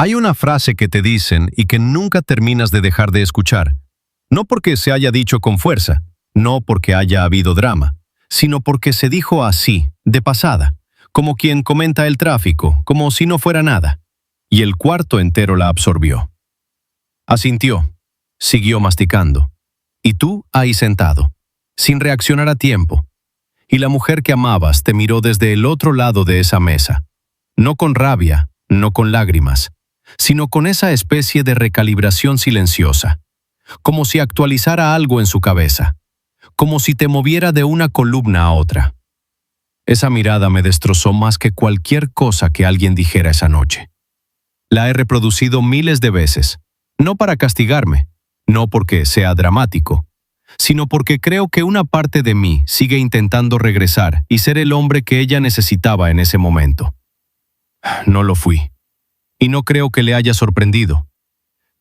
Hay una frase que te dicen y que nunca terminas de dejar de escuchar. No porque se haya dicho con fuerza, no porque haya habido drama, sino porque se dijo así, de pasada, como quien comenta el tráfico, como si no fuera nada. Y el cuarto entero la absorbió. Asintió, siguió masticando. Y tú ahí sentado, sin reaccionar a tiempo. Y la mujer que amabas te miró desde el otro lado de esa mesa. No con rabia, no con lágrimas, sino con esa especie de recalibración silenciosa. Como si actualizara algo en su cabeza. Como si te moviera de una columna a otra. Esa mirada me destrozó más que cualquier cosa que alguien dijera esa noche. La he reproducido miles de veces, no para castigarme, no porque sea dramático, sino porque creo que una parte de mí sigue intentando regresar y ser el hombre que ella necesitaba en ese momento. No lo fui, y no creo que le haya sorprendido.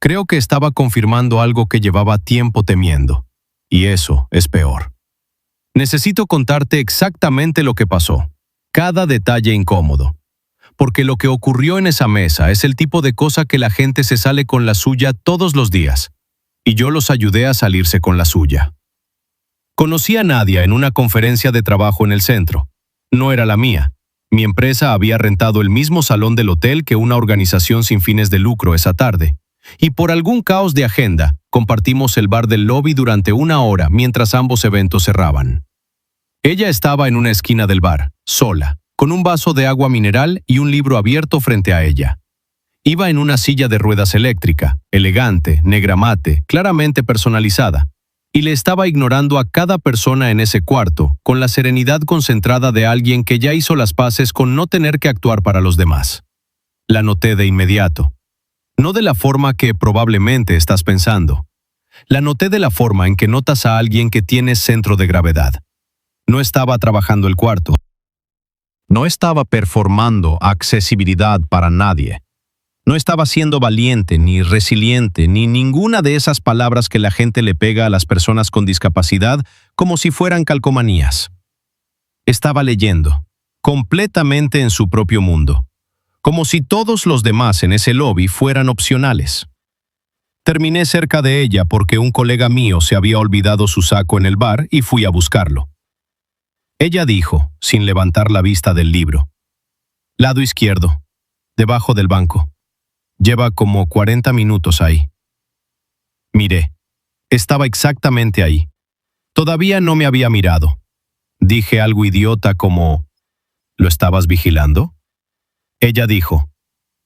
Creo que estaba confirmando algo que llevaba tiempo temiendo, y eso es peor. Necesito contarte exactamente lo que pasó, cada detalle incómodo, porque lo que ocurrió en esa mesa es el tipo de cosa que la gente se sale con la suya todos los días, y yo los ayudé a salirse con la suya. Conocí a Nadia en una conferencia de trabajo en el centro. No era la mía. Mi empresa había rentado el mismo salón del hotel que una organización sin fines de lucro esa tarde, y por algún caos de agenda, compartimos el bar del lobby durante 1 hora mientras ambos eventos cerraban. Ella estaba en una esquina del bar, sola, con un vaso de agua mineral y un libro abierto frente a ella. Iba en una silla de ruedas eléctrica, elegante, negra mate, claramente personalizada, y le estaba ignorando a cada persona en ese cuarto, con la serenidad concentrada de alguien que ya hizo las paces con no tener que actuar para los demás. La noté de inmediato. No de la forma que probablemente estás pensando. La noté de la forma en que notas a alguien que tiene centro de gravedad. No estaba trabajando el cuarto. No estaba performando accesibilidad para nadie. No estaba siendo valiente, ni resiliente, ni ninguna de esas palabras que la gente le pega a las personas con discapacidad como si fueran calcomanías. Estaba leyendo, completamente en su propio mundo, como si todos los demás en ese lobby fueran opcionales. Terminé cerca de ella porque un colega mío se había olvidado su saco en el bar y fui a buscarlo. Ella dijo, sin levantar la vista del libro: lado izquierdo, debajo del banco. Lleva como 40 minutos ahí. Miré. Estaba exactamente ahí. Todavía no me había mirado. Dije algo idiota como: ¿lo estabas vigilando? Ella dijo: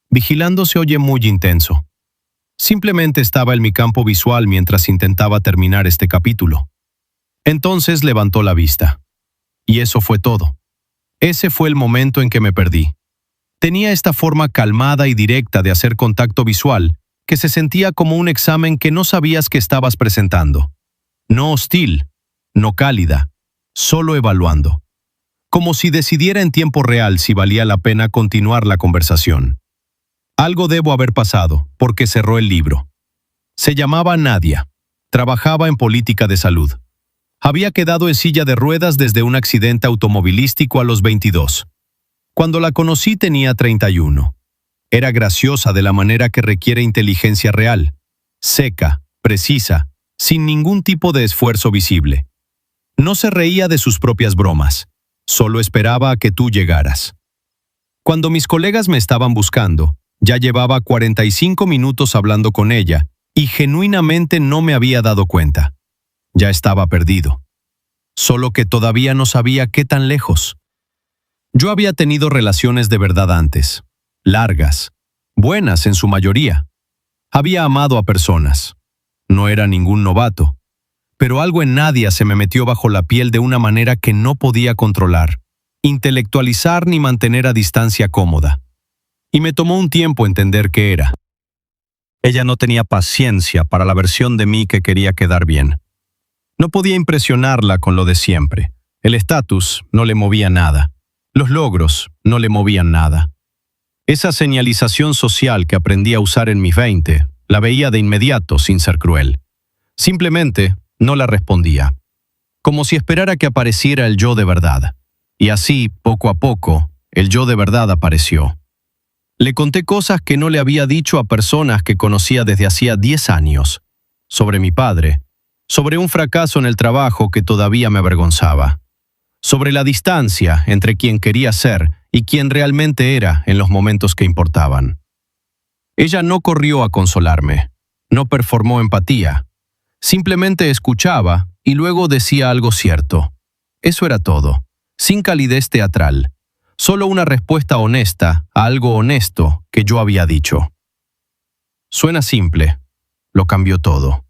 vigilando se oye muy intenso. Simplemente estaba en mi campo visual mientras intentaba terminar este capítulo. Entonces levantó la vista. Y eso fue todo. Ese fue el momento en que me perdí. Tenía esta forma calmada y directa de hacer contacto visual, que se sentía como un examen que no sabías que estabas presentando. No hostil, no cálida, solo evaluando. Como si decidiera en tiempo real si valía la pena continuar la conversación. Algo debo haber pasado, porque cerró el libro. Se llamaba Nadia. Trabajaba en política de salud. Había quedado en silla de ruedas desde un accidente automovilístico a los 22. Cuando la conocí tenía 31. Era graciosa de la manera que requiere inteligencia real. Seca, precisa, sin ningún tipo de esfuerzo visible. No se reía de sus propias bromas. Solo esperaba a que tú llegaras. Cuando mis colegas me estaban buscando, ya llevaba 45 minutos hablando con ella y genuinamente no me había dado cuenta. Ya estaba perdido. Solo que todavía no sabía qué tan lejos. Yo había tenido relaciones de verdad antes, largas, buenas en su mayoría. Había amado a personas. No era ningún novato. Pero algo en Nadia se me metió bajo la piel de una manera que no podía controlar, intelectualizar ni mantener a distancia cómoda. Y me tomó un tiempo entender qué era. Ella no tenía paciencia para la versión de mí que quería quedar bien. No podía impresionarla con lo de siempre. El estatus no le movía nada. Los logros no le movían nada. Esa señalización social que aprendí a usar en mis 20, la veía de inmediato sin ser cruel. Simplemente no la respondía. Como si esperara que apareciera el yo de verdad. Y así, poco a poco, el yo de verdad apareció. Le conté cosas que no le había dicho a personas que conocía desde hacía 10 años. Sobre mi padre, sobre un fracaso en el trabajo que todavía me avergonzaba, sobre la distancia entre quien quería ser y quien realmente era en los momentos que importaban. Ella no corrió a consolarme, no performó empatía, simplemente escuchaba y luego decía algo cierto. Eso era todo, sin calidez teatral, solo una respuesta honesta a algo honesto que yo había dicho. Suena simple, lo cambió todo.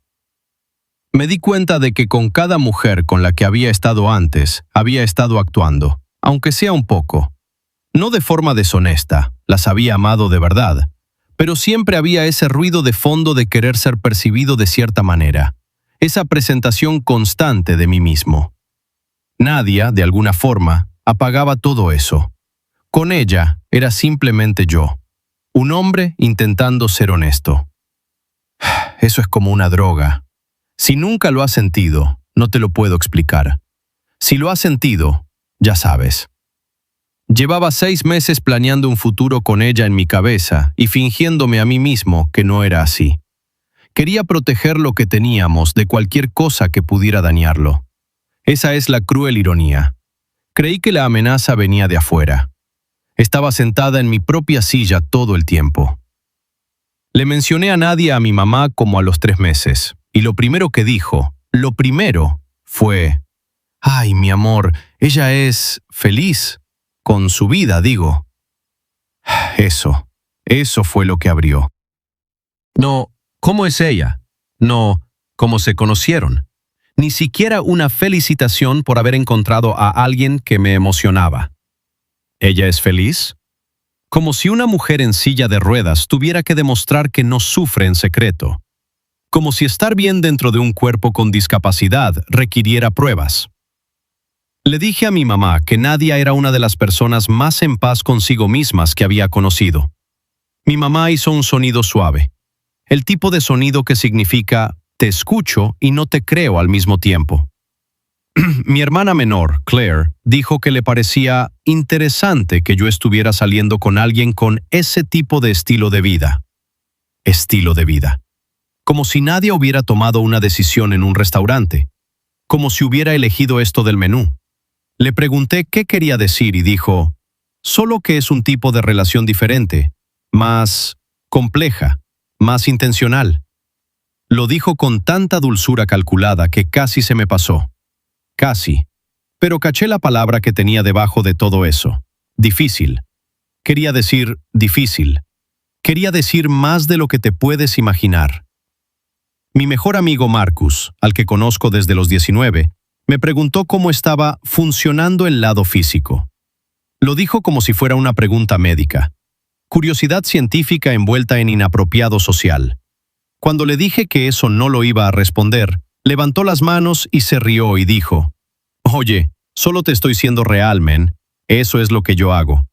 Me di cuenta de que con cada mujer con la que había estado antes, había estado actuando, aunque sea un poco. No de forma deshonesta, las había amado de verdad, pero siempre había ese ruido de fondo de querer ser percibido de cierta manera, esa presentación constante de mí mismo. Nadia, de alguna forma, apagaba todo eso. Con ella era simplemente yo, un hombre intentando ser honesto. Eso es como una droga. Si nunca lo has sentido, no te lo puedo explicar. Si lo has sentido, ya sabes. Llevaba 6 meses planeando un futuro con ella en mi cabeza y fingiéndome a mí mismo que no era así. Quería proteger lo que teníamos de cualquier cosa que pudiera dañarlo. Esa es la cruel ironía. Creí que la amenaza venía de afuera. Estaba sentada en mi propia silla todo el tiempo. Le mencioné a Nadia a mi mamá como a los 3 meses, y lo primero que dijo, fue: «Ay, mi amor, ella es feliz, con su vida, digo». Eso fue lo que abrió. No, ¿cómo es ella? No, ¿cómo se conocieron? Ni siquiera una felicitación por haber encontrado a alguien que me emocionaba. ¿Ella es feliz? Como si una mujer en silla de ruedas tuviera que demostrar que no sufre en secreto. Como si estar bien dentro de un cuerpo con discapacidad requiriera pruebas. Le dije a mi mamá que Nadia era una de las personas más en paz consigo mismas que había conocido. Mi mamá hizo un sonido suave. El tipo de sonido que significa «te escucho y no te creo al mismo tiempo». Mi hermana menor, Claire, dijo que le parecía interesante que yo estuviera saliendo con alguien con ese tipo de estilo de vida. Estilo de vida. Como si nadie hubiera tomado una decisión en un restaurante. Como si hubiera elegido esto del menú. Le pregunté qué quería decir y dijo, solo que es un tipo de relación diferente, más compleja, más intencional. Lo dijo con tanta dulzura calculada que casi se me pasó. Casi. Pero caché la palabra que tenía debajo de todo eso. Difícil. Quería decir difícil. Quería decir más de lo que te puedes imaginar. Mi mejor amigo Marcus, al que conozco desde los 19, me preguntó cómo estaba funcionando el lado físico. Lo dijo como si fuera una pregunta médica. Curiosidad científica envuelta en inapropiado social. Cuando le dije que eso no lo iba a responder, levantó las manos y se rió y dijo, «Oye, solo te estoy siendo real, men. Eso es lo que yo hago.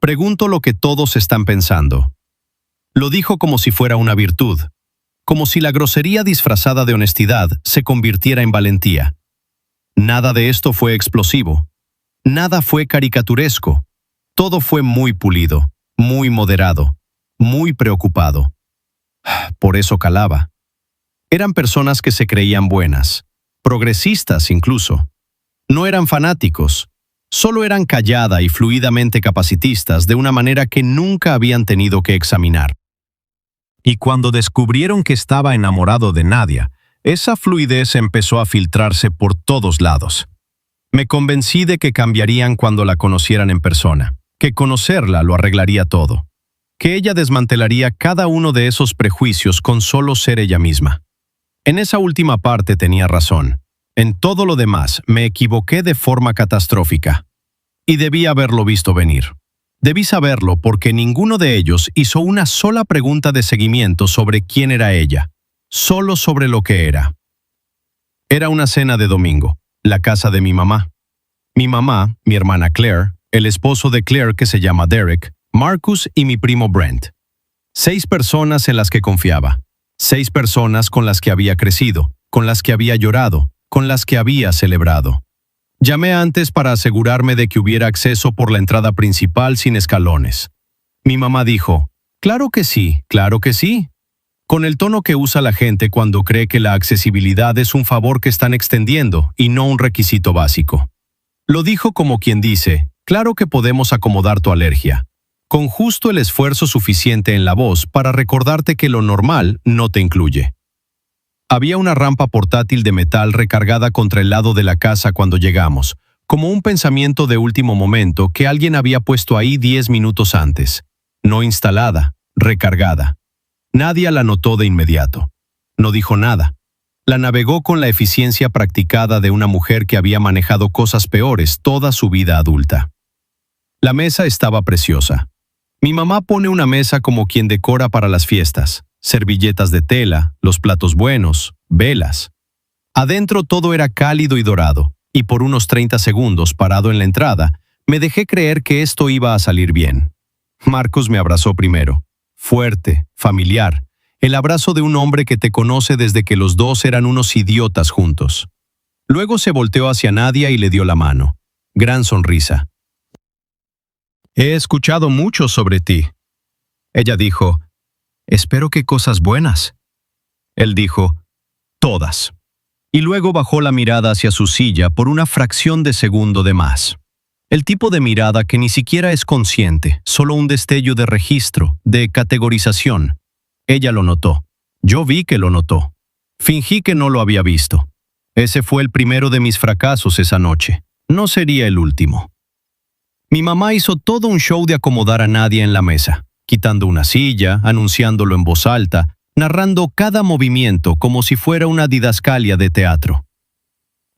Pregunto lo que todos están pensando». Lo dijo como si fuera una virtud, como si la grosería disfrazada de honestidad se convirtiera en valentía. Nada de esto fue explosivo. Nada fue caricaturesco. Todo fue muy pulido, muy moderado, muy preocupado. Por eso calaba. Eran personas que se creían buenas, progresistas incluso. No eran fanáticos, solo eran callada y fluidamente capacitistas de una manera que nunca habían tenido que examinar. Y cuando descubrieron que estaba enamorado de Nadia, esa fluidez empezó a filtrarse por todos lados. Me convencí de que cambiarían cuando la conocieran en persona, que conocerla lo arreglaría todo, que ella desmantelaría cada uno de esos prejuicios con solo ser ella misma. En esa última parte tenía razón. En todo lo demás me equivoqué de forma catastrófica. Y debí haberlo visto venir. Debí saberlo porque ninguno de ellos hizo una sola pregunta de seguimiento sobre quién era ella, solo sobre lo que era. Era una cena de domingo, la casa de mi mamá. Mi mamá, mi hermana Claire, el esposo de Claire que se llama Derek, Marcus y mi primo Brent. 6 personas en las que confiaba. 6 personas con las que había crecido, con las que había llorado, con las que había celebrado. Llamé antes para asegurarme de que hubiera acceso por la entrada principal sin escalones. Mi mamá dijo, claro que sí, claro que sí. Con el tono que usa la gente cuando cree que la accesibilidad es un favor que están extendiendo y no un requisito básico. Lo dijo como quien dice, claro que podemos acomodar tu alergia, con justo el esfuerzo suficiente en la voz para recordarte que lo normal no te incluye. Había una rampa portátil de metal recargada contra el lado de la casa cuando llegamos, como un pensamiento de último momento que alguien había puesto ahí 10 minutos antes. No instalada, recargada. Nadie la notó de inmediato. No dijo nada. La navegó con la eficiencia practicada de una mujer que había manejado cosas peores toda su vida adulta. La mesa estaba preciosa. Mi mamá pone una mesa como quien decora para las fiestas. Servilletas de tela, los platos buenos, velas. Adentro todo era cálido y dorado, y por unos 30 segundos, parado en la entrada, me dejé creer que esto iba a salir bien. Marcos me abrazó primero. Fuerte, familiar, el abrazo de un hombre que te conoce desde que los dos eran unos idiotas juntos. Luego se volteó hacia Nadia y le dio la mano. Gran sonrisa. He escuchado mucho sobre ti. Ella dijo, espero que cosas buenas. Él dijo, todas. Y luego bajó la mirada hacia su silla por una fracción de segundo de más. El tipo de mirada que ni siquiera es consciente, solo un destello de registro, de categorización. Ella lo notó. Yo vi que lo notó. Fingí que no lo había visto. Ese fue el primero de mis fracasos esa noche. No sería el último. Mi mamá hizo todo un show de acomodar a Nadia en la mesa, quitando una silla, anunciándolo en voz alta, narrando cada movimiento como si fuera una didascalia de teatro.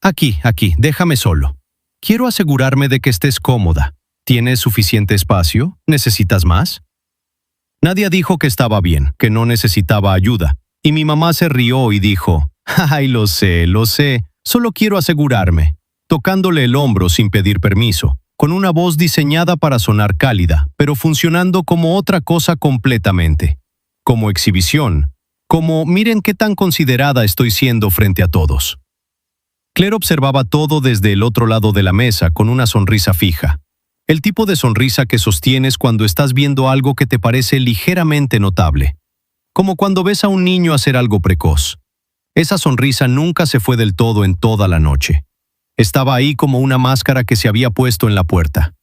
Aquí, déjame solo. Quiero asegurarme de que estés cómoda. ¿Tienes suficiente espacio? ¿Necesitas más? Nadia dijo que estaba bien, que no necesitaba ayuda, y mi mamá se rió y dijo, «Ay, lo sé, solo quiero asegurarme», tocándole el hombro sin pedir permiso, con una voz diseñada para sonar cálida, pero funcionando como otra cosa completamente. Como exhibición, como miren qué tan considerada estoy siendo frente a todos. Claire observaba todo desde el otro lado de la mesa con una sonrisa fija. El tipo de sonrisa que sostienes cuando estás viendo algo que te parece ligeramente notable. Como cuando ves a un niño hacer algo precoz. Esa sonrisa nunca se fue del todo en toda la noche. Estaba ahí como una máscara que se había puesto en la puerta.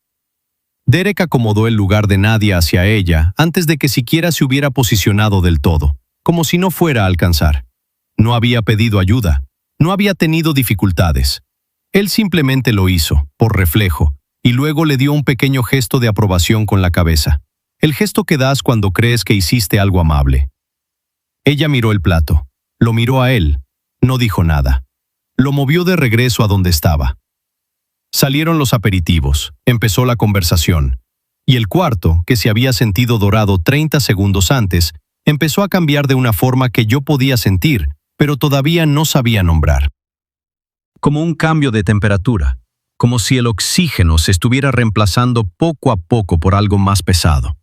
Derek acomodó el lugar de Nadia hacia ella antes de que siquiera se hubiera posicionado del todo, como si no fuera a alcanzar. No había pedido ayuda. No había tenido dificultades. Él simplemente lo hizo, por reflejo, y luego le dio un pequeño gesto de aprobación con la cabeza. El gesto que das cuando crees que hiciste algo amable. Ella miró el plato. Lo miró a él. No dijo nada. Lo movió de regreso a donde estaba. Salieron los aperitivos. Empezó la conversación. Y el cuarto, que se había sentido dorado 30 segundos antes, empezó a cambiar de una forma que yo podía sentir, pero todavía no sabía nombrar. Como un cambio de temperatura, como si el oxígeno se estuviera reemplazando poco a poco por algo más pesado.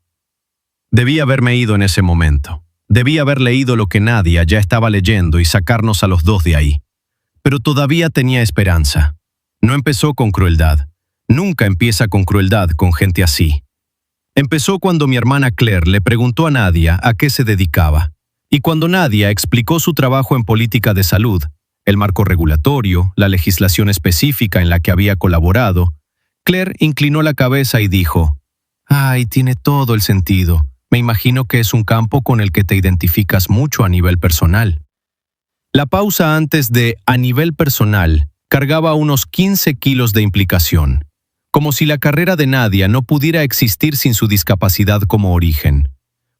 Debí haberme ido en ese momento. Debí haber leído lo que Nadia ya estaba leyendo y sacarnos a los dos de ahí. Pero todavía tenía esperanza. No empezó con crueldad. Nunca empieza con crueldad con gente así. Empezó cuando mi hermana Claire le preguntó a Nadia a qué se dedicaba. Y cuando Nadia explicó su trabajo en política de salud, el marco regulatorio, la legislación específica en la que había colaborado, Claire inclinó la cabeza y dijo, «Ay, tiene todo el sentido. Me imagino que es un campo con el que te identificas mucho a nivel personal». La pausa antes de «a nivel personal» cargaba unos 15 kilos de implicación, como si la carrera de Nadia no pudiera existir sin su discapacidad como origen.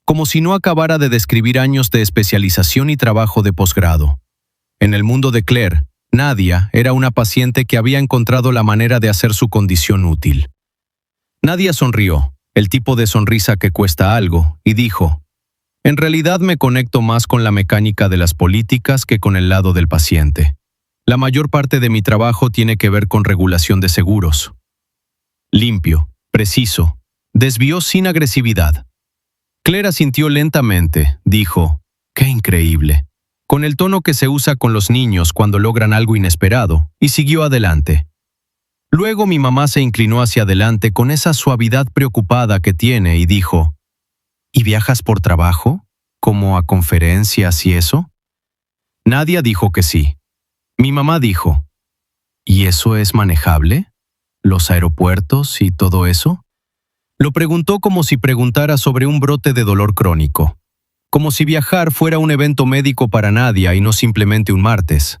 Como si no acabara de describir años de especialización y trabajo de posgrado. En el mundo de Claire, Nadia era una paciente que había encontrado la manera de hacer su condición útil. Nadia sonrió, el tipo de sonrisa que cuesta algo, y dijo, «En realidad me conecto más con la mecánica de las políticas que con el lado del paciente. La mayor parte de mi trabajo tiene que ver con regulación de seguros». Limpio, preciso, desvió sin agresividad. Claire asintió lentamente, dijo, «Qué increíble», con el tono que se usa con los niños cuando logran algo inesperado, y siguió adelante. Luego mi mamá se inclinó hacia adelante con esa suavidad preocupada que tiene y dijo, ¿Y viajas por trabajo? ¿Como a conferencias y eso? Nadia dijo que sí. Mi mamá dijo, ¿y eso es manejable? ¿Los aeropuertos y todo eso? Lo preguntó como si preguntara sobre un brote de dolor crónico. Como si viajar fuera un evento médico para Nadia y no simplemente un martes.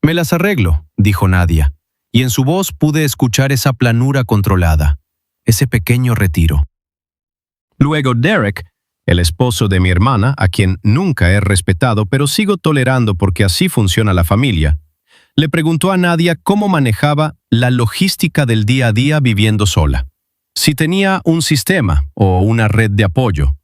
Me las arreglo, dijo Nadia, y en su voz pude escuchar esa planura controlada, ese pequeño retiro. Luego Derek, el esposo de mi hermana, a quien nunca he respetado pero sigo tolerando porque así funciona la familia, le preguntó a Nadia cómo manejaba la logística del día a día viviendo sola. Si tenía un sistema o una red de apoyo.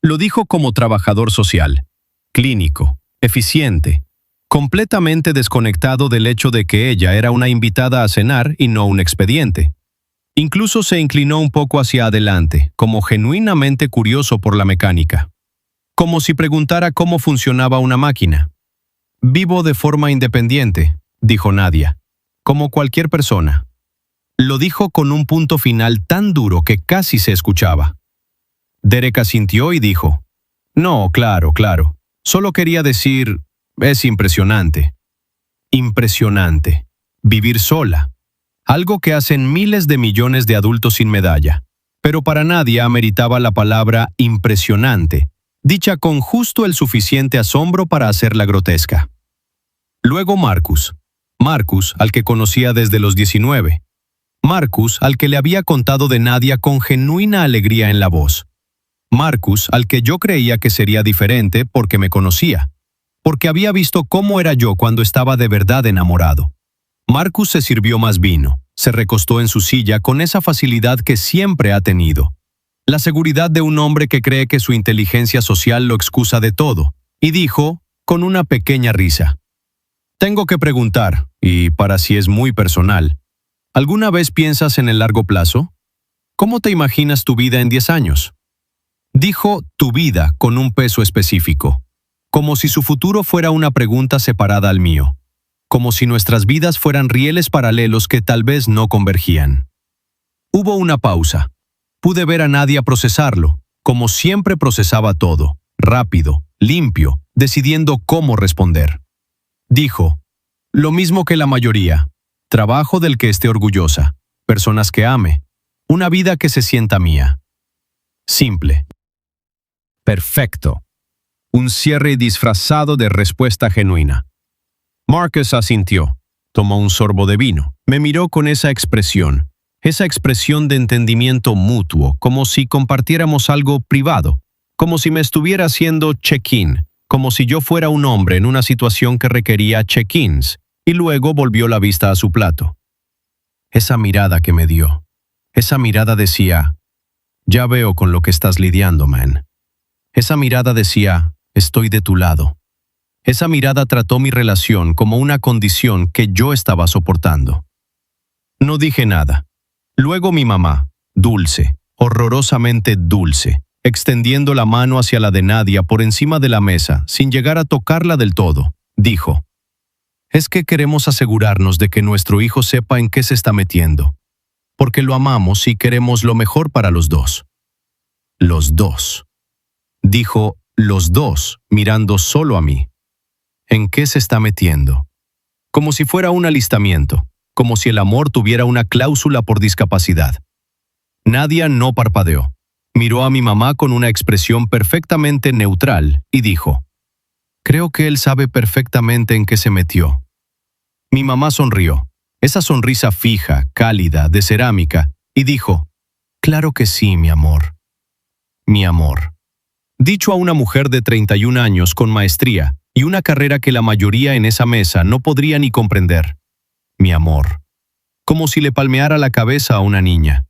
Lo dijo como trabajador social, clínico, eficiente, completamente desconectado del hecho de que ella era una invitada a cenar y no un expediente. Incluso se inclinó un poco hacia adelante, como genuinamente curioso por la mecánica. Como si preguntara cómo funcionaba una máquina. Vivo de forma independiente, dijo Nadia, como cualquier persona. Lo dijo con un punto final tan duro que casi se escuchaba. Derek asintió y dijo, no, claro. Solo quería decir, es impresionante. Impresionante. Vivir sola. Algo que hacen miles de millones de adultos sin medalla. Pero para nadie ameritaba la palabra impresionante, dicha con justo el suficiente asombro para hacerla grotesca. Luego Marcus, al que conocía desde los 19. Marcus, al que le había contado de Nadia con genuina alegría en la voz. Marcus, al que yo creía que sería diferente porque me conocía, porque había visto cómo era yo cuando estaba de verdad enamorado. Marcus se sirvió más vino, se recostó en su silla con esa facilidad que siempre ha tenido. La seguridad de un hombre que cree que su inteligencia social lo excusa de todo, y dijo, con una pequeña risa, tengo que preguntar, y para si es muy personal, ¿alguna vez piensas en el largo plazo? ¿Cómo te imaginas tu vida en 10 años? Dijo tu vida con un peso específico, como si su futuro fuera una pregunta separada al mío, como si nuestras vidas fueran rieles paralelos que tal vez no convergían. Hubo una pausa. Pude ver a Nadia procesarlo, como siempre procesaba todo, rápido, limpio, decidiendo cómo responder. Dijo, lo mismo que la mayoría, trabajo del que esté orgullosa, personas que ame, una vida que se sienta mía. Simple. Perfecto. Un cierre disfrazado de respuesta genuina. Marcus asintió, tomó un sorbo de vino, me miró con esa expresión de entendimiento mutuo, como si compartiéramos algo privado, como si me estuviera haciendo check-in, como si yo fuera un hombre en una situación que requería check-ins, y luego volvió la vista a su plato. Esa mirada que me dio, esa mirada decía, ya veo con lo que estás lidiando, man. Esa mirada decía, estoy de tu lado. Esa mirada trató mi relación como una condición que yo estaba soportando. No dije nada. Luego mi mamá, dulce, horrorosamente dulce, extendiendo la mano hacia la de Nadia por encima de la mesa, sin llegar a tocarla del todo, dijo, es que queremos asegurarnos de que nuestro hijo sepa en qué se está metiendo, porque lo amamos y queremos lo mejor para los dos. Los dos. Dijo los dos, mirando solo a mí. ¿En qué se está metiendo? Como si fuera un alistamiento, como si el amor tuviera una cláusula por discapacidad. Nadia no parpadeó. Miró a mi mamá con una expresión perfectamente neutral y dijo, creo que él sabe perfectamente en qué se metió. Mi mamá sonrió, esa sonrisa fija, cálida, de cerámica, y dijo, claro que sí, mi amor. Mi amor. Dicho a una mujer de 31 años con maestría y una carrera que la mayoría en esa mesa no podría ni comprender. Mi amor. Como si le palmeara la cabeza a una niña.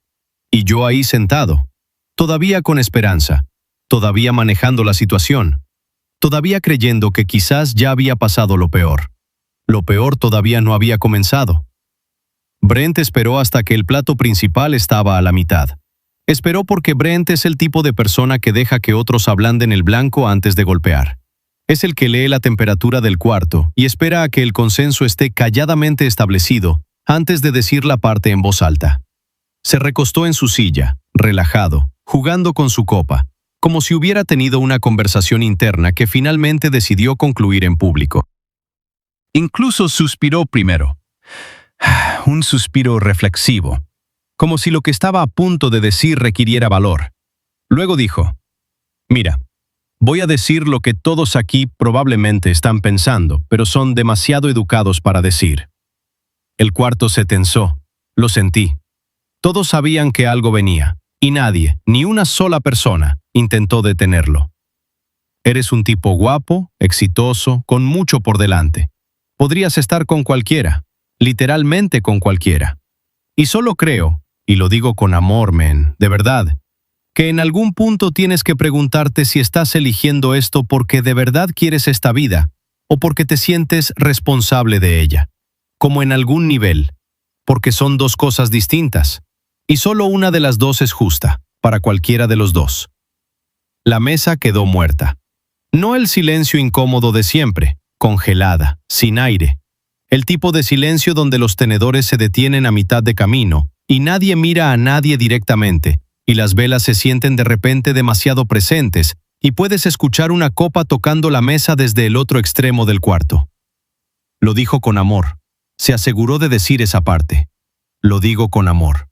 Y yo ahí sentado, todavía con esperanza, todavía manejando la situación, todavía creyendo que quizás ya había pasado lo peor. Lo peor todavía no había comenzado. Brent esperó hasta que el plato principal estaba a la mitad. Esperó porque Brent es el tipo de persona que deja que otros ablanden el blanco antes de golpear. Es el que lee la temperatura del cuarto y espera a que el consenso esté calladamente establecido antes de decir la parte en voz alta. Se recostó en su silla, relajado, jugando con su copa, como si hubiera tenido una conversación interna que finalmente decidió concluir en público. Incluso suspiró primero. Un suspiro reflexivo, como si lo que estaba a punto de decir requiriera valor. Luego dijo, «Mira, voy a decir lo que todos aquí probablemente están pensando, pero son demasiado educados para decir». El cuarto se tensó. Lo sentí. Todos sabían que algo venía, y nadie, ni una sola persona, intentó detenerlo. Eres un tipo guapo, exitoso, con mucho por delante. Podrías estar con cualquiera, literalmente con cualquiera. Y solo creo, y lo digo con amor, men, de verdad, que en algún punto tienes que preguntarte si estás eligiendo esto porque de verdad quieres esta vida, o porque te sientes responsable de ella, como en algún nivel, porque son dos cosas distintas, y solo una de las dos es justa, para cualquiera de los dos. La mesa quedó muerta. No el silencio incómodo de siempre, congelada, sin aire. El tipo de silencio donde los tenedores se detienen a mitad de camino y nadie mira a nadie directamente, y las velas se sienten de repente demasiado presentes y puedes escuchar una copa tocando la mesa desde el otro extremo del cuarto. Lo dijo con amor. Se aseguró de decir esa parte. Lo digo con amor.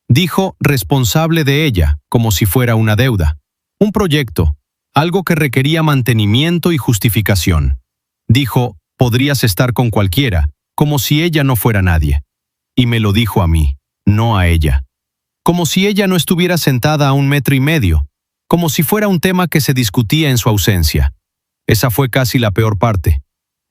Dijo responsable de ella, como si fuera una deuda. Un proyecto, algo que requería mantenimiento y justificación. Dijo, podrías estar con cualquiera, como si ella no fuera nadie. Y me lo dijo a mí, no a ella. Como si ella no estuviera sentada a 1,5 metros, como si fuera un tema que se discutía en su ausencia. Esa fue casi la peor parte.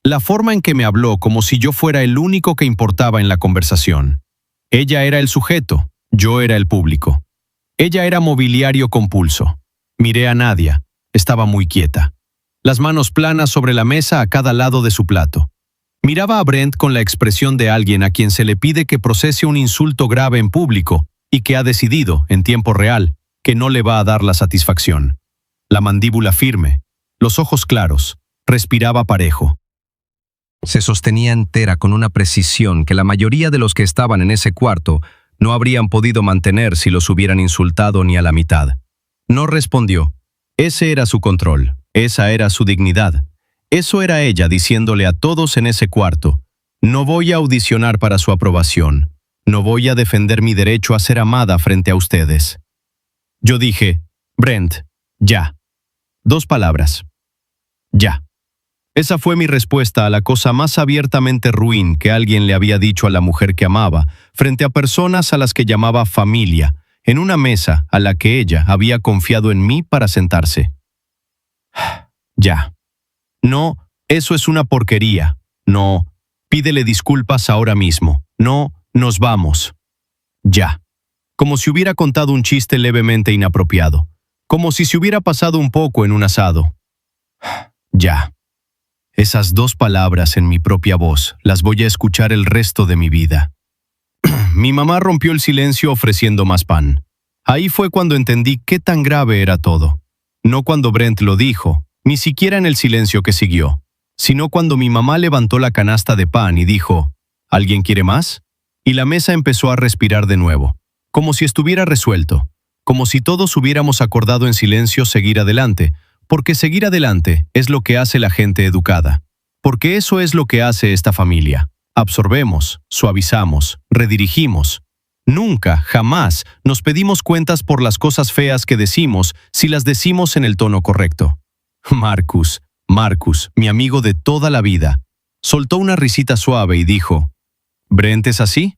La forma en que me habló como si yo fuera el único que importaba en la conversación. Ella era el sujeto, yo era el público. Ella era mobiliario compulso. Miré a Nadia. Estaba muy quieta. Las manos planas sobre la mesa a cada lado de su plato. Miraba a Brent con la expresión de alguien a quien se le pide que procese un insulto grave en público y que ha decidido, en tiempo real, que no le va a dar la satisfacción. La mandíbula firme, los ojos claros, respiraba parejo. Se sostenía entera con una precisión que la mayoría de los que estaban en ese cuarto no habrían podido mantener si los hubieran insultado ni a la mitad. No respondió. Ese era su control, esa era su dignidad. Eso era ella diciéndole a todos en ese cuarto, no voy a audicionar para su aprobación, no voy a defender mi derecho a ser amada frente a ustedes. Yo dije, Brent, ya. 2 palabras. Ya. Esa fue mi respuesta a la cosa más abiertamente ruin que alguien le había dicho a la mujer que amaba, frente a personas a las que llamaba familia, en una mesa a la que ella había confiado en mí para sentarse. Ya. No, eso es una porquería. No, pídele disculpas ahora mismo. No, nos vamos. Ya. Como si hubiera contado un chiste levemente inapropiado. Como si se hubiera pasado un poco en un asado. Ya. Esas 2 palabras en mi propia voz las voy a escuchar el resto de mi vida. Mi mamá rompió el silencio ofreciendo más pan. Ahí fue cuando entendí qué tan grave era todo. No cuando Brent lo dijo, ni siquiera en el silencio que siguió, sino cuando mi mamá levantó la canasta de pan y dijo, ¿alguien quiere más? Y la mesa empezó a respirar de nuevo, como si estuviera resuelto, como si todos hubiéramos acordado en silencio seguir adelante, porque seguir adelante es lo que hace la gente educada, porque eso es lo que hace esta familia. Absorbemos, suavizamos, redirigimos. Nunca, jamás, nos pedimos cuentas por las cosas feas que decimos si las decimos en el tono correcto. Marcus, mi amigo de toda la vida, soltó una risita suave y dijo, ¿Brent es así?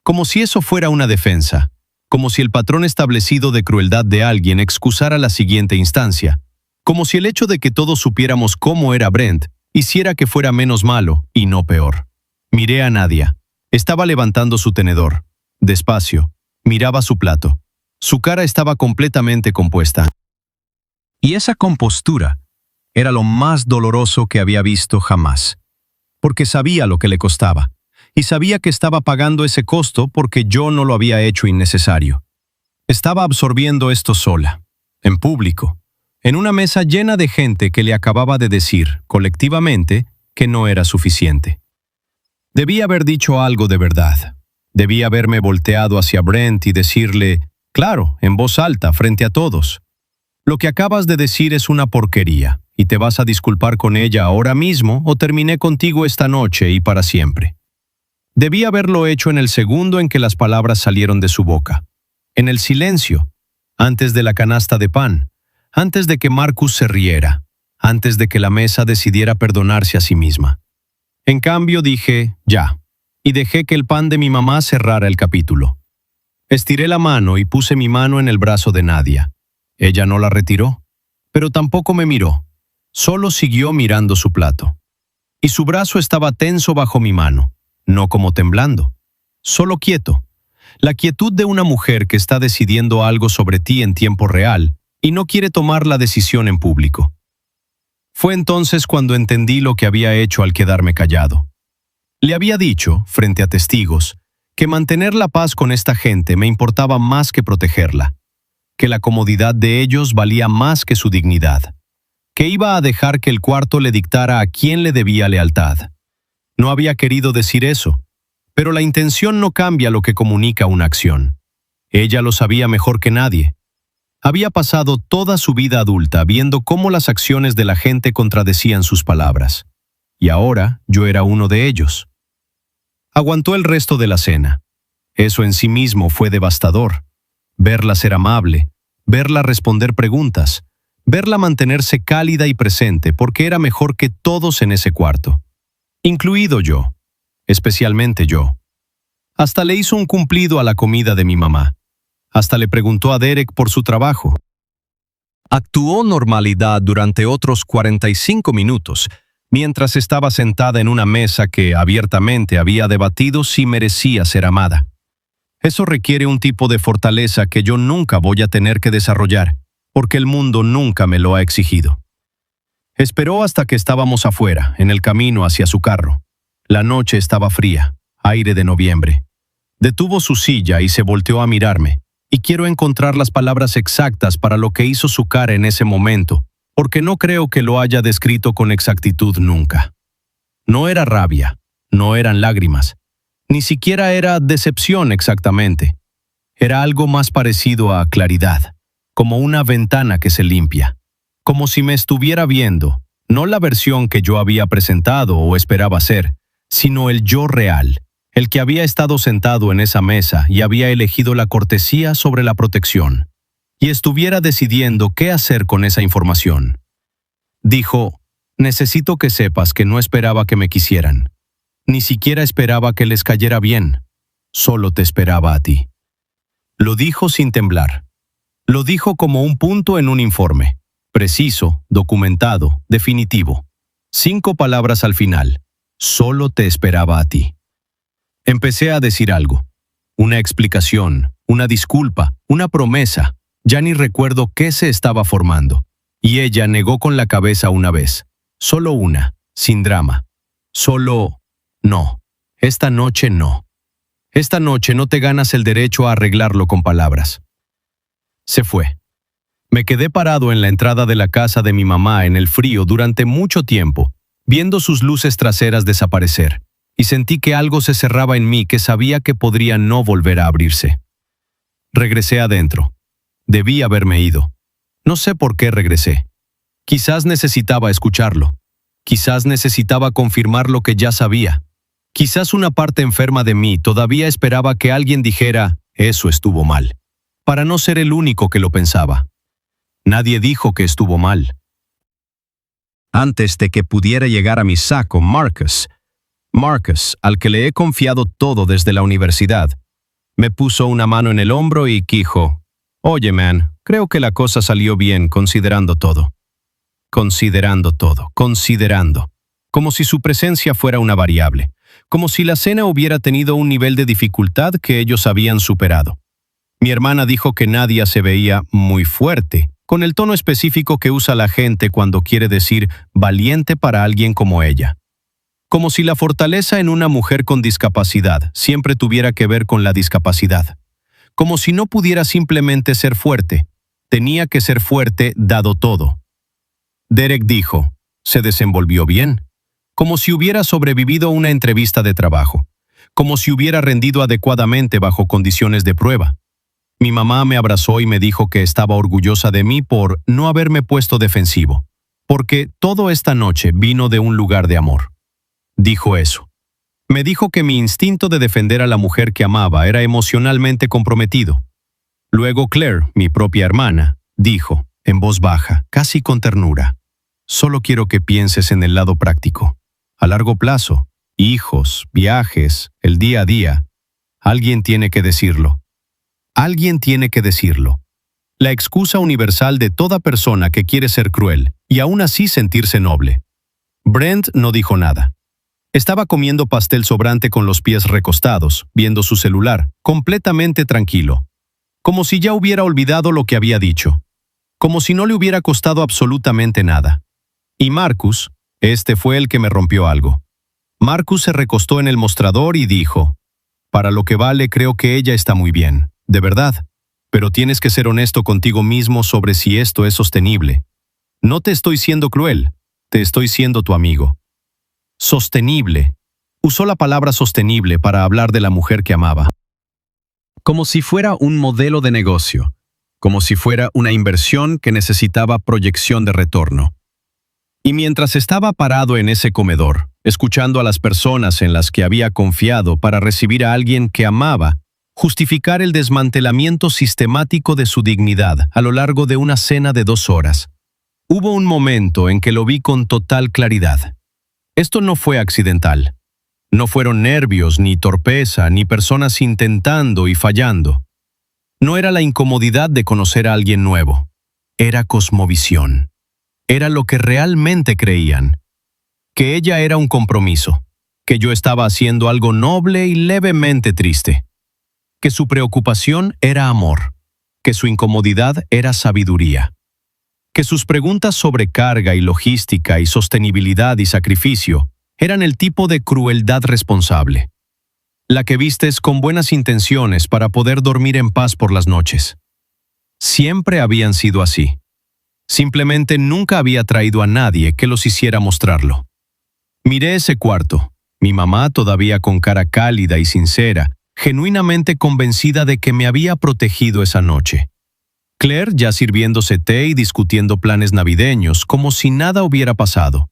Como si eso fuera una defensa, como si el patrón establecido de crueldad de alguien excusara la siguiente instancia, como si el hecho de que todos supiéramos cómo era Brent hiciera que fuera menos malo y no peor. Miré a Nadia. Estaba levantando su tenedor. Despacio. Miraba su plato. Su cara estaba completamente compuesta. Y esa compostura era lo más doloroso que había visto jamás. Porque sabía lo que le costaba. Y sabía que estaba pagando ese costo porque yo no lo había hecho innecesario. Estaba absorbiendo esto sola, en público, en una mesa llena de gente que le acababa de decir, colectivamente, que no era suficiente. Debía haber dicho algo de verdad. Debía haberme volteado hacia Brent y decirle, claro, en voz alta, frente a todos. Lo que acabas de decir es una porquería, y te vas a disculpar con ella ahora mismo o terminé contigo esta noche y para siempre. Debí haberlo hecho en el segundo en que las palabras salieron de su boca. En el silencio, antes de la canasta de pan, antes de que Marcus se riera, antes de que la mesa decidiera perdonarse a sí misma. En cambio dije, ya, y dejé que el pan de mi mamá cerrara el capítulo. Estiré la mano y puse mi mano en el brazo de Nadia. Ella no la retiró, pero tampoco me miró, solo siguió mirando su plato. Y su brazo estaba tenso bajo mi mano, no como temblando, solo quieto. La quietud de una mujer que está decidiendo algo sobre ti en tiempo real y no quiere tomar la decisión en público. Fue entonces cuando entendí lo que había hecho al quedarme callado. Le había dicho, frente a testigos, que mantener la paz con esta gente me importaba más que protegerla, que la comodidad de ellos valía más que su dignidad, que iba a dejar que el cuarto le dictara a quién le debía lealtad. No había querido decir eso, pero la intención no cambia lo que comunica una acción. Ella lo sabía mejor que nadie. Había pasado toda su vida adulta viendo cómo las acciones de la gente contradecían sus palabras. Y ahora yo era uno de ellos. Aguantó el resto de la cena. Eso en sí mismo fue devastador. Verla ser amable, verla responder preguntas, verla mantenerse cálida y presente porque era mejor que todos en ese cuarto. Incluido yo, especialmente yo. Hasta le hizo un cumplido a la comida de mi mamá. Hasta le preguntó a Derek por su trabajo. Actuó normalidad durante otros 45 minutos, mientras estaba sentada en una mesa que abiertamente había debatido si merecía ser amada. Eso requiere un tipo de fortaleza que yo nunca voy a tener que desarrollar, porque el mundo nunca me lo ha exigido. Esperó hasta que estábamos afuera, en el camino hacia su carro. La noche estaba fría, aire de noviembre. Detuvo su silla y se volteó a mirarme, y quiero encontrar las palabras exactas para lo que hizo su cara en ese momento, porque no creo que lo haya descrito con exactitud nunca. No era rabia, no eran lágrimas, ni siquiera era decepción exactamente. Era algo más parecido a claridad, como una ventana que se limpia, como si me estuviera viendo, no la versión que yo había presentado o esperaba ser, sino el yo real, el que había estado sentado en esa mesa y había elegido la cortesía sobre la protección, y estuviera decidiendo qué hacer con esa información. Dijo, necesito que sepas que no esperaba que me quisieran. Ni siquiera esperaba que les cayera bien. Solo te esperaba a ti. Lo dijo sin temblar. Lo dijo como un punto en un informe. Preciso, documentado, definitivo. 5 palabras al final. Solo te esperaba a ti. Empecé a decir algo. Una explicación, una disculpa, una promesa. Ya ni recuerdo qué se estaba formando. Y ella negó con la cabeza una vez. Solo una, sin drama. Solo, no. Esta noche no. Esta noche no te ganas el derecho a arreglarlo con palabras. Se fue. Me quedé parado en la entrada de la casa de mi mamá en el frío durante mucho tiempo, viendo sus luces traseras desaparecer, y sentí que algo se cerraba en mí que sabía que podría no volver a abrirse. Regresé adentro. Debí haberme ido. No sé por qué regresé. Quizás necesitaba escucharlo. Quizás necesitaba confirmar lo que ya sabía. Quizás una parte enferma de mí todavía esperaba que alguien dijera, eso estuvo mal, para no ser el único que lo pensaba. Nadie dijo que estuvo mal. Antes de que pudiera llegar a mi saco, Marcus, al que le he confiado todo desde la universidad, me puso una mano en el hombro y dijo, oye, man, creo que la cosa salió bien considerando todo. Considerando todo, considerando. Como si su presencia fuera una variable. Como si la cena hubiera tenido un nivel de dificultad que ellos habían superado. Mi hermana dijo que Nadia se veía muy fuerte, con el tono específico que usa la gente cuando quiere decir valiente para alguien como ella. Como si la fortaleza en una mujer con discapacidad siempre tuviera que ver con la discapacidad. Como si no pudiera simplemente ser fuerte. Tenía que ser fuerte dado todo. Derek dijo, se desenvolvió bien. Como si hubiera sobrevivido una entrevista de trabajo. Como si hubiera rendido adecuadamente bajo condiciones de prueba. Mi mamá me abrazó y me dijo que estaba orgullosa de mí por no haberme puesto defensivo, porque todo esta noche vino de un lugar de amor. Dijo eso. Me dijo que mi instinto de defender a la mujer que amaba era emocionalmente comprometido. Luego Claire, mi propia hermana, dijo, en voz baja, casi con ternura, «Solo quiero que pienses en el lado práctico. A largo plazo, hijos, viajes, el día a día. Alguien tiene que decirlo. Alguien tiene que decirlo. La excusa universal de toda persona que quiere ser cruel y aún así sentirse noble». Brent no dijo nada. Estaba comiendo pastel sobrante con los pies recostados, viendo su celular, completamente tranquilo. Como si ya hubiera olvidado lo que había dicho. Como si no le hubiera costado absolutamente nada. Y Marcus, este fue el que me rompió algo. Marcus se recostó en el mostrador y dijo, «Para lo que vale, creo que ella está muy bien, de verdad. Pero tienes que ser honesto contigo mismo sobre si esto es sostenible. No te estoy siendo cruel, te estoy siendo tu amigo». Sostenible. Usó la palabra sostenible para hablar de la mujer que amaba. Como si fuera un modelo de negocio. Como si fuera una inversión que necesitaba proyección de retorno. Y mientras estaba parado en ese comedor, escuchando a las personas en las que había confiado para recibir a alguien que amaba, justificar el desmantelamiento sistemático de su dignidad a lo largo de una cena de 2 horas, hubo un momento en que lo vi con total claridad. Esto no fue accidental. No fueron nervios, ni torpeza, ni personas intentando y fallando. No era la incomodidad de conocer a alguien nuevo. Era cosmovisión. Era lo que realmente creían. Que ella era un compromiso. Que yo estaba haciendo algo noble y levemente triste. Que su preocupación era amor. Que su incomodidad era sabiduría. Que sus preguntas sobre carga y logística y sostenibilidad y sacrificio eran el tipo de crueldad responsable. La que vistes con buenas intenciones para poder dormir en paz por las noches. Siempre habían sido así. Simplemente nunca había traído a nadie que los hiciera mostrarlo. Miré ese cuarto, mi mamá todavía con cara cálida y sincera, genuinamente convencida de que me había protegido esa noche. Claire ya sirviéndose té y discutiendo planes navideños como si nada hubiera pasado.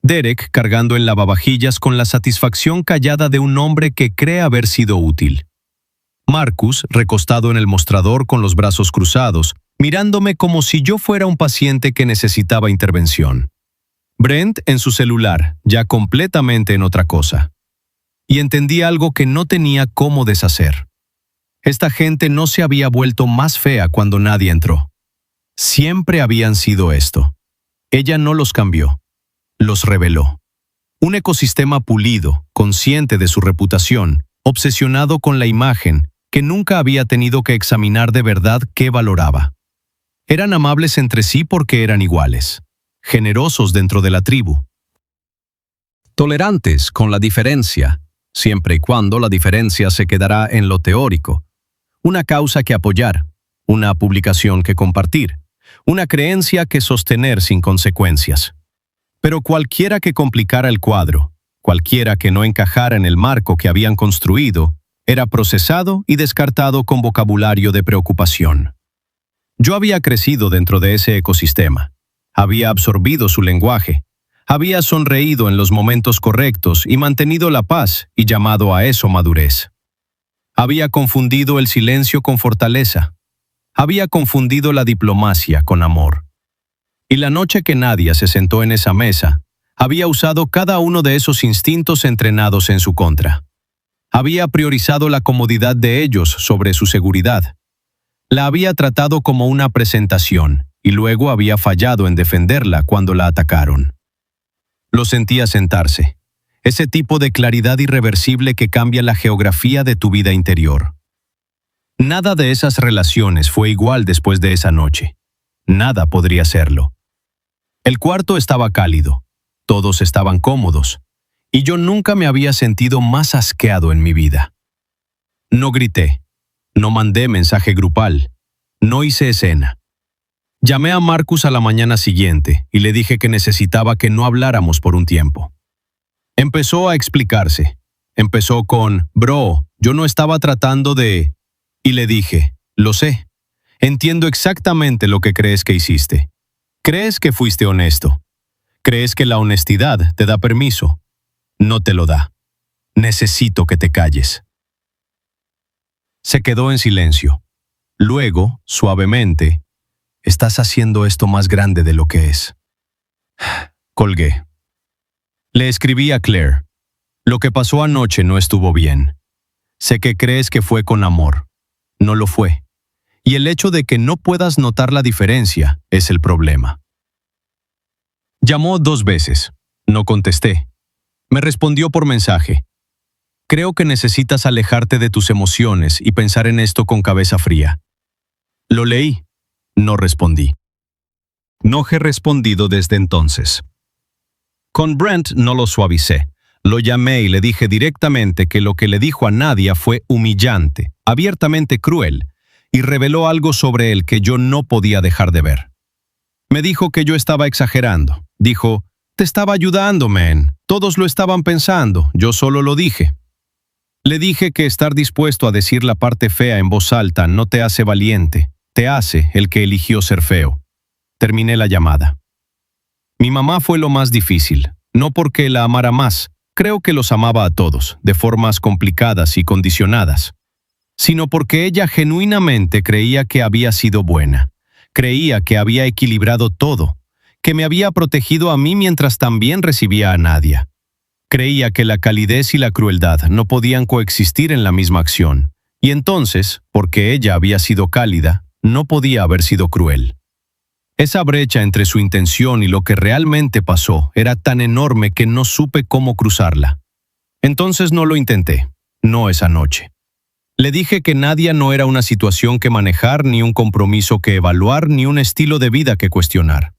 Derek cargando el lavavajillas con la satisfacción callada de un hombre que cree haber sido útil. Marcus recostado en el mostrador con los brazos cruzados, mirándome como si yo fuera un paciente que necesitaba intervención. Brent en su celular, ya completamente en otra cosa. Y entendí algo que no tenía cómo deshacer. Esta gente no se había vuelto más fea cuando nadie entró. Siempre habían sido esto. Ella no los cambió. Los reveló. Un ecosistema pulido, consciente de su reputación, obsesionado con la imagen, que nunca había tenido que examinar de verdad qué valoraba. Eran amables entre sí porque eran iguales. Generosos dentro de la tribu. Tolerantes con la diferencia, siempre y cuando la diferencia se quedará en lo teórico. Una causa que apoyar, una publicación que compartir, una creencia que sostener sin consecuencias. Pero cualquiera que complicara el cuadro, cualquiera que no encajara en el marco que habían construido, era procesado y descartado con vocabulario de preocupación. Yo había crecido dentro de ese ecosistema, había absorbido su lenguaje, había sonreído en los momentos correctos y mantenido la paz y llamado a eso madurez. Había confundido el silencio con fortaleza. Había confundido la diplomacia con amor. Y la noche que Nadia se sentó en esa mesa, había usado cada uno de esos instintos entrenados en su contra. Había priorizado la comodidad de ellos sobre su seguridad. La había tratado como una presentación y luego había fallado en defenderla cuando la atacaron. Lo sentía sentarse. Ese tipo de claridad irreversible que cambia la geografía de tu vida interior. Nada de esas relaciones fue igual después de esa noche. Nada podría serlo. El cuarto estaba cálido, todos estaban cómodos, y yo nunca me había sentido más asqueado en mi vida. No grité, no mandé mensaje grupal, no hice escena. Llamé a Marcus a la mañana siguiente y le dije que necesitaba que no habláramos por un tiempo. Empezó a explicarse. Empezó con, «Bro, yo no estaba tratando de...» Y le dije, Lo sé. Entiendo exactamente lo que crees que hiciste. Crees que fuiste honesto. Crees que la honestidad te da permiso. No te lo da. Necesito que te calles. Se quedó en silencio. Luego, suavemente, estás haciendo esto más grande de lo que es. Colgué. Le escribí a Claire. Lo que pasó anoche no estuvo bien. Sé que crees que fue con amor. No lo fue. Y el hecho de que no puedas notar la diferencia es el problema. Llamó 2 veces. No contesté. Me respondió por mensaje. Creo que necesitas alejarte de tus emociones y pensar en esto con cabeza fría. Lo leí. No respondí. No he respondido desde entonces. Con Brent no lo suavicé. Lo llamé y le dije directamente que lo que le dijo a Nadia fue humillante, abiertamente cruel, y reveló algo sobre él que yo no podía dejar de ver. Me dijo que yo estaba exagerando. Dijo, te estaba ayudando, man. Todos lo estaban pensando, yo solo lo dije. Le dije que estar dispuesto a decir la parte fea en voz alta no te hace valiente, te hace el que eligió ser feo. Terminé la llamada. Mi mamá fue lo más difícil, no porque la amara más, creo que los amaba a todos, de formas complicadas y condicionadas, sino porque ella genuinamente creía que había sido buena, creía que había equilibrado todo, que me había protegido a mí mientras también recibía a Nadia. Creía que la calidez y la crueldad no podían coexistir en la misma acción, y entonces, porque ella había sido cálida, no podía haber sido cruel. Esa brecha entre su intención y lo que realmente pasó era tan enorme que no supe cómo cruzarla. Entonces no lo intenté, no esa noche. Le dije que Nadia no era una situación que manejar, ni un compromiso que evaluar, ni un estilo de vida que cuestionar.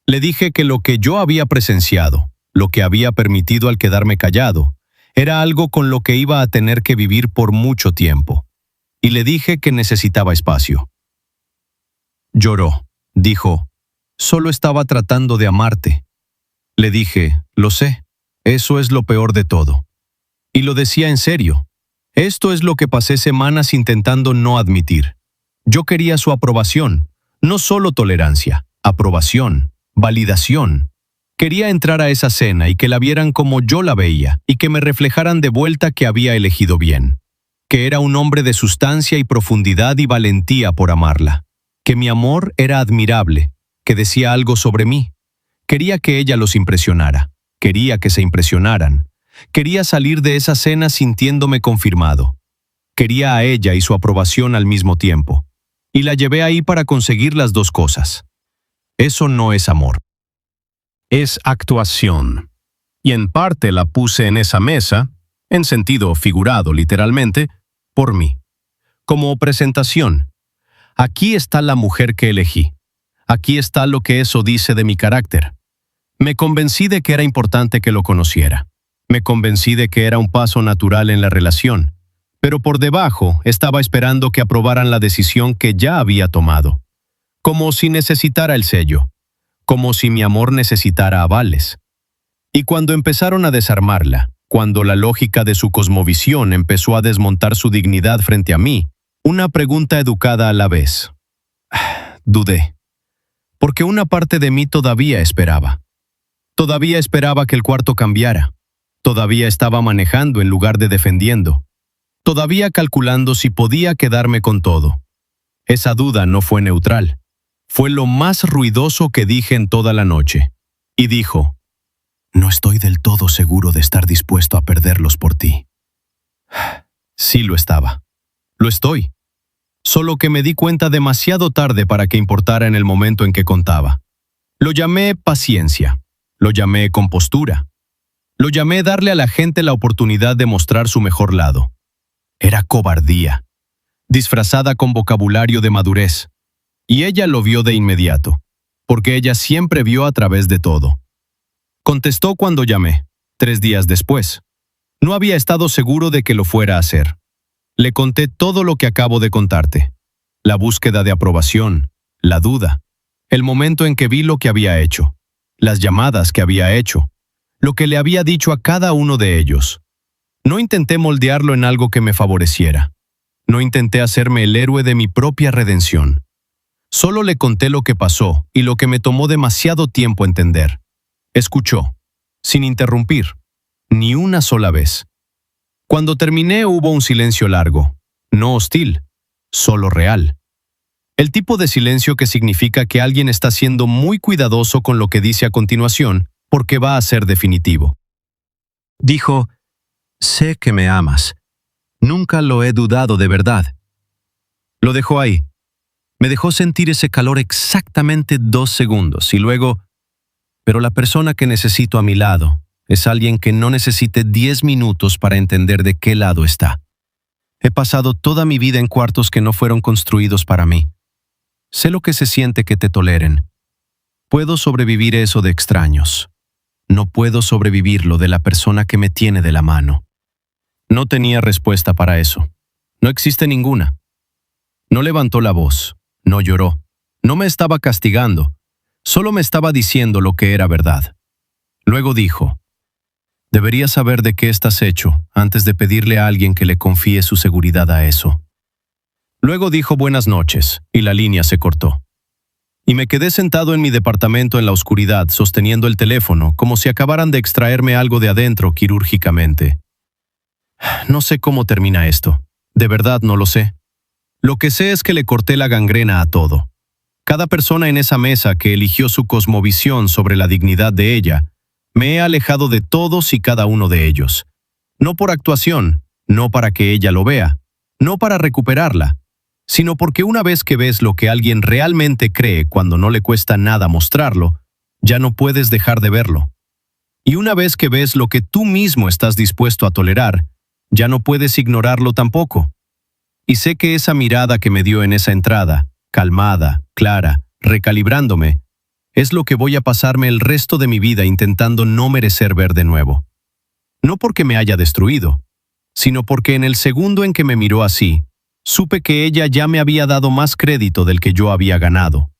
Le dije que lo que yo había presenciado, lo que había permitido al quedarme callado, era algo con lo que iba a tener que vivir por mucho tiempo. Y le dije que necesitaba espacio. Lloró. Dijo, solo estaba tratando de amarte. Le dije, lo sé, eso es lo peor de todo. Y lo decía en serio. Esto es lo que pasé semanas intentando no admitir. Yo quería su aprobación, no solo tolerancia, aprobación, validación. Quería entrar a esa cena y que la vieran como yo la veía y que me reflejaran de vuelta que había elegido bien, que era un hombre de sustancia y profundidad y valentía por amarla, que mi amor era admirable, que decía algo sobre mí. Quería que ella los impresionara, quería que se impresionaran. Quería salir de esa cena sintiéndome confirmado. Quería a ella y su aprobación al mismo tiempo. Y la llevé ahí para conseguir las dos cosas. Eso no es amor. Es actuación. Y en parte la puse en esa mesa, en sentido figurado literalmente, por mí. Como presentación. Aquí está la mujer que elegí. Aquí está lo que eso dice de mi carácter. Me convencí de que era importante que lo conociera. Me convencí de que era un paso natural en la relación. Pero por debajo estaba esperando que aprobaran la decisión que ya había tomado. Como si necesitara el sello. Como si mi amor necesitara avales. Y cuando empezaron a desarmarla, cuando la lógica de su cosmovisión empezó a desmontar su dignidad frente a mí, una pregunta educada a la vez. Dudé. Porque una parte de mí todavía esperaba. Todavía esperaba que el cuarto cambiara. Todavía estaba manejando en lugar de defendiendo. Todavía calculando si podía quedarme con todo. Esa duda no fue neutral. Fue lo más ruidoso que dije en toda la noche. Y dijo, no estoy del todo seguro de estar dispuesto a perderlos por ti. Sí lo estaba. Lo estoy. Solo que me di cuenta demasiado tarde para que importara en el momento en que contaba. Lo llamé paciencia. Lo llamé compostura. Lo llamé darle a la gente la oportunidad de mostrar su mejor lado. Era cobardía, disfrazada con vocabulario de madurez. Y ella lo vio de inmediato, porque ella siempre vio a través de todo. Contestó cuando llamé, 3 días después. No había estado seguro de que lo fuera a hacer. Le conté todo lo que acabo de contarte. La búsqueda de aprobación, la duda, el momento en que vi lo que había hecho, las llamadas que había hecho, lo que le había dicho a cada uno de ellos. No intenté moldearlo en algo que me favoreciera. No intenté hacerme el héroe de mi propia redención. Solo le conté lo que pasó y lo que me tomó demasiado tiempo entender. Escuchó, sin interrumpir, ni una sola vez. Cuando terminé hubo un silencio largo, no hostil, solo real. El tipo de silencio que significa que alguien está siendo muy cuidadoso con lo que dice a continuación, porque va a ser definitivo. Dijo, sé que me amas. Nunca lo he dudado de verdad. Lo dejó ahí. Me dejó sentir ese calor exactamente 2 segundos y luego, pero la persona que necesito a mi lado es alguien que no necesite 10 minutos para entender de qué lado está. He pasado toda mi vida en cuartos que no fueron construidos para mí. Sé lo que se siente que te toleren. Puedo sobrevivir eso de extraños. No puedo sobrevivirlo de la persona que me tiene de la mano. No tenía respuesta para eso. No existe ninguna. No levantó la voz, no lloró, no me estaba castigando, solo me estaba diciendo lo que era verdad. Luego dijo, deberías saber de qué estás hecho antes de pedirle a alguien que le confíe su seguridad a eso. Luego dijo buenas noches, y la línea se cortó. Y me quedé sentado en mi departamento en la oscuridad, sosteniendo el teléfono, como si acabaran de extraerme algo de adentro quirúrgicamente. No sé cómo termina esto. De verdad no lo sé. Lo que sé es que le corté la gangrena a todo. Cada persona en esa mesa que eligió su cosmovisión sobre la dignidad de ella, me he alejado de todos y cada uno de ellos. No por actuación, no para que ella lo vea, no para recuperarla, sino porque una vez que ves lo que alguien realmente cree cuando no le cuesta nada mostrarlo, ya no puedes dejar de verlo. Y una vez que ves lo que tú mismo estás dispuesto a tolerar, ya no puedes ignorarlo tampoco. Y sé que esa mirada que me dio en esa entrada, calmada, clara, recalibrándome, es lo que voy a pasarme el resto de mi vida intentando no merecer ver de nuevo. No porque me haya destruido, sino porque en el segundo en que me miró así, supe que ella ya me había dado más crédito del que yo había ganado.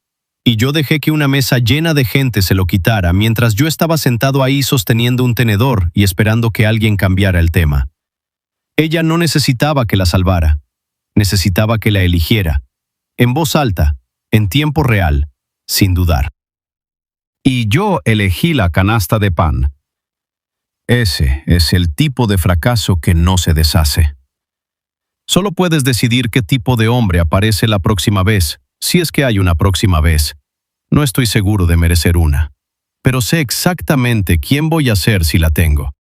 Y yo dejé que una mesa llena de gente se lo quitara mientras yo estaba sentado ahí sosteniendo un tenedor y esperando que alguien cambiara el tema. Ella no necesitaba que la salvara. Necesitaba que la eligiera. En voz alta, en tiempo real, sin dudar. Y yo elegí la canasta de pan. Ese es el tipo de fracaso que no se deshace. Solo puedes decidir qué tipo de hombre aparece la próxima vez, si es que hay una próxima vez. No estoy seguro de merecer una, pero sé exactamente quién voy a ser si la tengo.